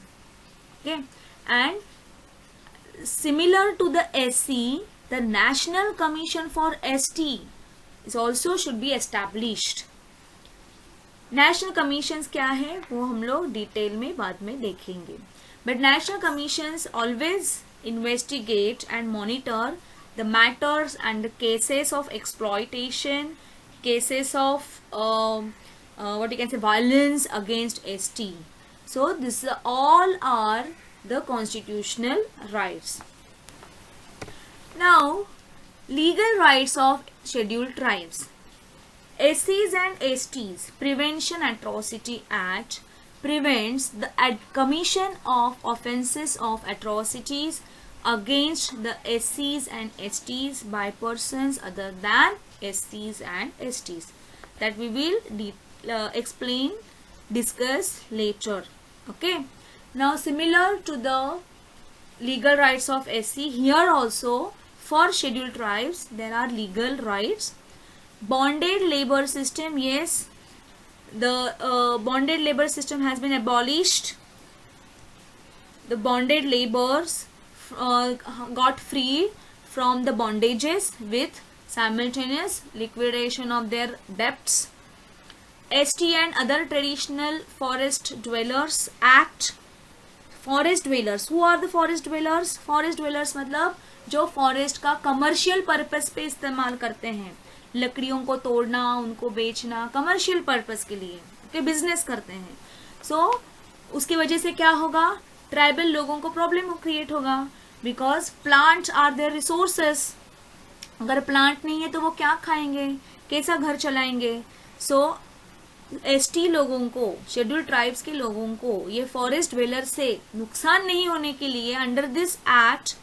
Okay, and similar to the SC, the national commission for ST is also should be established. National commissions क्या है वो हम लोग डिटेल में बाद में देखेंगे, but national commissions always investigate and monitor the matters and the cases of exploitation, cases of what you can say violence against ST. So this all are the constitutional rights. Now, legal rights of scheduled tribes. SCs and STs Prevention Atrocity Act prevents the commission of offences of atrocities against the SCs and STs by persons other than SCs and STs. That we will discuss later. Okay. Now, similar to the legal rights of SC, here also for scheduled tribes there are legal rights. Bonded labor system, yes, the bonded labor system has been abolished. The bonded laborers got free from the bondages with simultaneous liquidation of their debts. ST and other traditional forest dwellers act. Forest dwellers, who are the forest dwellers? Forest dwellers मतलब जो forest का commercial purpose पे इस्तेमाल करते हैं, लकड़ियों को तोड़ना, उनको बेचना कमर्शियल पर्पस के लिए, के बिजनेस करते हैं. सो उसकी वजह से क्या होगा, ट्राइबल लोगों को प्रॉब्लम क्रिएट होगा, because plants are their resources. अगर प्लांट नहीं है तो वो क्या खाएंगे, कैसा घर चलाएंगे. सो एसटी लोगों को, शेड्यूल्ड ट्राइब्स के लोगों को ये फॉरेस्ट ड्वेलर से नुकसान नहीं होने के लिए under this act,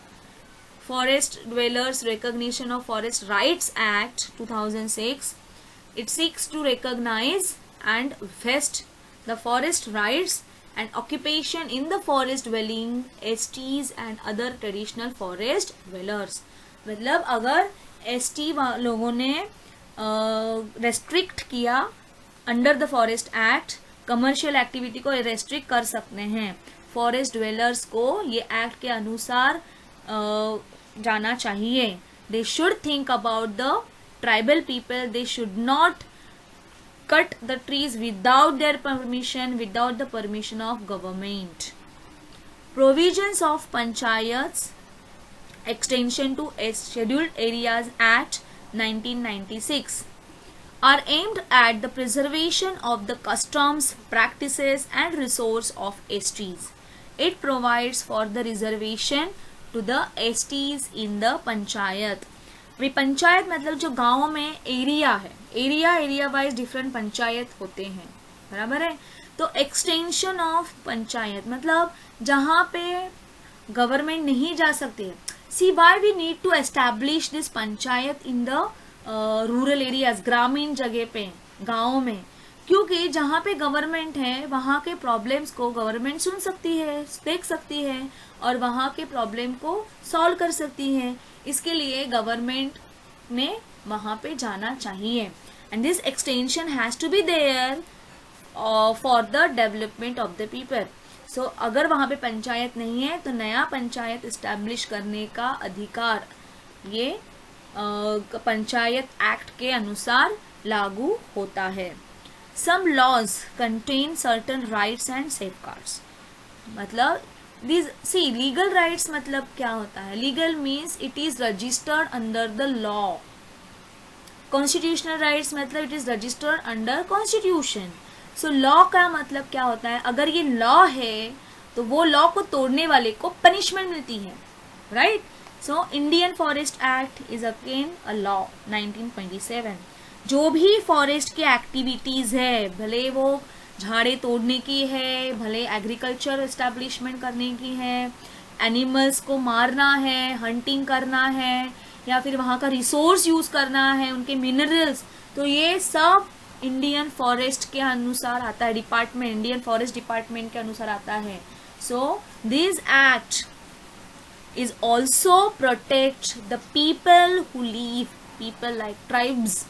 forest dwellers recognition of forest rights act 2006, it seeks to recognize and vest the forest rights and occupation in the forest dwelling STs and other traditional forest dwellers. मतलब अगर ST लोगों ने restrict किया under the forest act, commercial activity को restrict कर सकते हैं. Forest dwellers को ये एक्ट के अनुसार जाना चाहिए. They should think about the tribal people. They should not cut the trees without their permission, without the permission of government. Provisions of Panchayats Extension to Scheduled Areas Act 1996 are aimed at the preservation of the customs, practices and resource of STs. It provides for the reservation to the STs in the Panchayat. Panchayat मतलब जो गाँव में area है, area wise different panchayat होते हैं, बराबर है. तो एक्सटेंशन ऑफ पंचायत मतलब जहाँ पे गवर्नमेंट नहीं जा सकती है. See why we need to establish this panchayat in the rural areas, ग्रामीण जगह पे, गाँव में, क्योंकि जहाँ पे गवर्नमेंट है वहाँ के प्रॉब्लम्स को गवर्नमेंट सुन सकती है, देख सकती है और वहाँ के प्रॉब्लम को सॉल्व कर सकती है. इसके लिए गवर्नमेंट ने वहाँ पे जाना चाहिए. And this extension has to be there for the development of the people. So अगर वहाँ पे पंचायत नहीं है तो नया पंचायत इस्टेब्लिश करने का अधिकार ये पंचायत एक्ट के अनुसार लागू होता है. Some laws contain certain rights and safeguards. मतलब लीगल राइट्स मतलब क्या होता है, legal means it is registered under the law. Constitutional rights मतलब it is registered under constitution. So law का मतलब क्या होता है, अगर ये लॉ है तो वो लॉ को तोड़ने वाले को पनिशमेंट मिलती है, right. So Indian forest act is again a law 1927. जो भी फॉरेस्ट की एक्टिविटीज है, भले वो झाड़े तोड़ने की है, भले एग्रीकल्चर एस्टैब्लिशमेंट करने की है, एनिमल्स को मारना है, हंटिंग करना है, या फिर वहाँ का रिसोर्स यूज करना है, उनके मिनरल्स, तो ये सब इंडियन फॉरेस्ट के अनुसार आता है, डिपार्टमेंट, इंडियन फॉरेस्ट डिपार्टमेंट के अनुसार आता है. So this act is also protect the people who leave, people like tribes,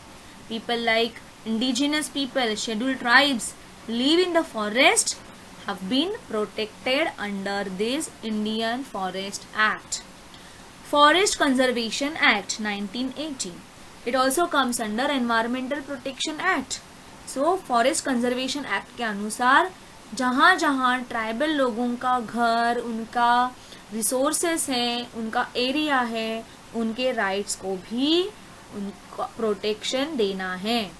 people like indigenous people, scheduled tribes live in the forest have been protected under this Indian Forest Act. Forest Conservation Act 1980. It also comes under Environmental Protection Act. So Forest Conservation Act के अनुसार जहाँ जहाँ tribal लोगों का घर, उनका resources हैं, उनका एरिया है, उनके राइट्स को भी उनका प्रोटेक्शन देना है.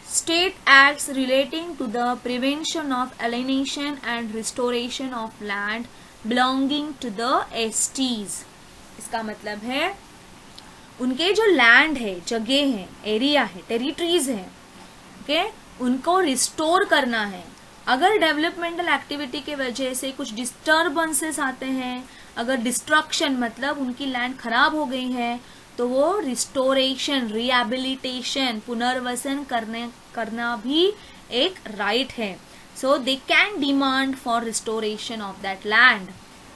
State acts relating to the prevention of alienation and restoration of land belonging to the STs. इसका मतलब है उनके जो लैंड है, जगह है, एरिया है, टेरिटरीज है, ओके, उनको रिस्टोर करना है. अगर डेवलपमेंटल एक्टिविटी के वजह से कुछ डिस्टर्बेंसेस आते हैं, अगर डिस्ट्रक्शन मतलब उनकी लैंड खराब हो गई है, तो वो रिस्टोरेशन, रिहेबिलिटेशन, पुनर्वसन करना भी एक राइट है. So they can demand for restoration of that land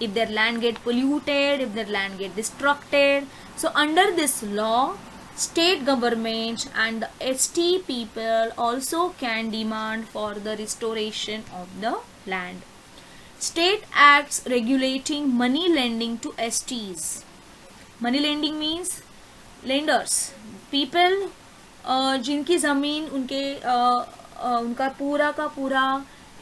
if their land get polluted, if their land get destructed. So under this law, state governments and the ST people also can demand for the restoration of the land. State acts regulating money lending to STs. Money lending means lenders, people जिनकी ज़मीन उनका पूरा का पूरा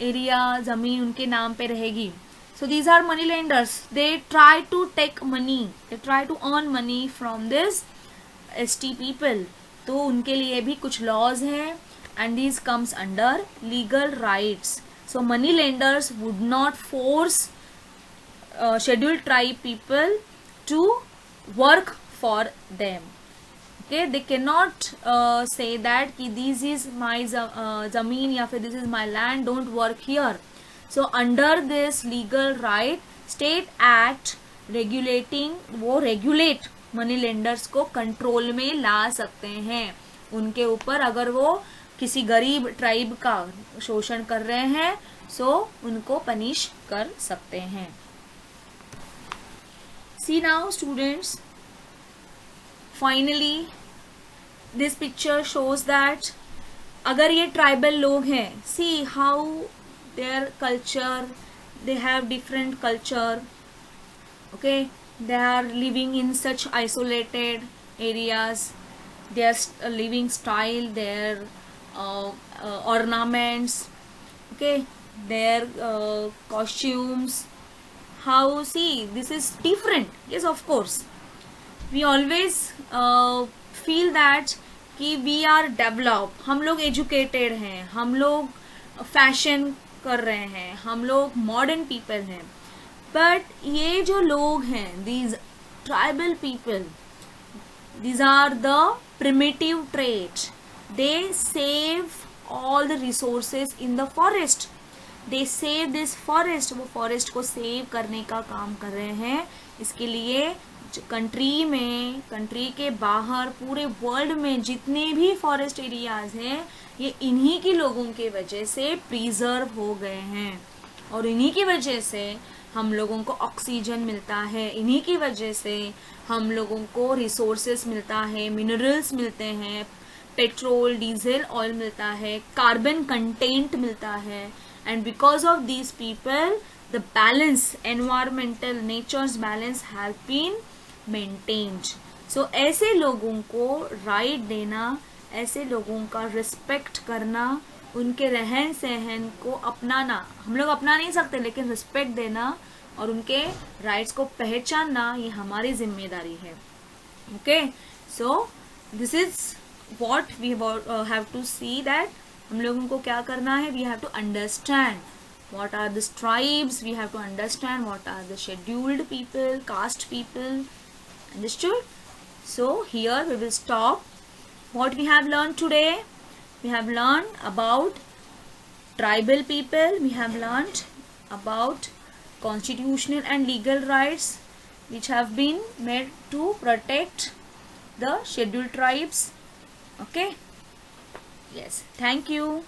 area ज़मीन उनके नाम पे रहेगी. So these are money lenders. They try to take money. They try to earn money from this ST people. तो उनके लिए भी कुछ laws हैं, and these comes under legal rights. So money lenders would not force scheduled tribe people to work for them. Okay, they cannot say that कि this is my ज़मीन या फिर this is my land, don't work here. So under this legal right, state act regulating, वो regulate money lenders को control में ला सकते हैं उनके ऊपर. अगर वो किसी गरीब ट्राइब का शोषण कर रहे हैं, सो उनको पनिश कर सकते हैं. See now students, finally this picture shows that अगर ये ट्राइबल लोग हैं, see how their culture, they have different culture, okay, they are living in such isolated areas, their living style, their ornaments, okay, their costumes, how, see, this is different. Yes, of course, we always feel that कि we are developed, हम लोग educated हैं, हम लोग fashion कर रहे हैं, हम लोग मॉडर्न पीपल हैं. बट ये जो लोग हैं, these tribal people, these are the primitive trait. They save all the resources in the forest. They save this forest. वो फॉरेस्ट को सेव करने का काम कर रहे हैं. इसके लिए कंट्री में, कंट्री के बाहर, पूरे वर्ल्ड में जितने भी फॉरेस्ट एरियाज हैं, ये इन्हीं की लोगों के वजह से प्रिजर्व हो गए हैं. और इन्हीं की वजह से हम लोगों को ऑक्सीजन मिलता है, इन्हीं की वजह से हम लोगों को रिसोर्सेस मिलता है, मिनरल्स मिलते हैं, पेट्रोल, डीजल, ऑयल मिलता है, कार्बन कंटेंट मिलता है. And because of these people the balance, environmental, nature's balance have been maintained. So ऐसे लोगों को राइट देना, ऐसे लोगों का रिस्पेक्ट करना, उनके रहन सहन को अपनाना, हम लोग अपना नहीं सकते लेकिन रिस्पेक्ट देना और उनके राइट्स को पहचानना, ये हमारी जिम्मेदारी है. Okay, so this is what we have to see, that हम लोगों को क्या करना है. We have to understand what are the tribes, we have to understand what are the scheduled people, caste people. Understood? So here we will stop. What we have learned today, we have learned about tribal people, we have learned about constitutional and legal rights which have been made to protect the scheduled tribes. Okay, yes, thank you.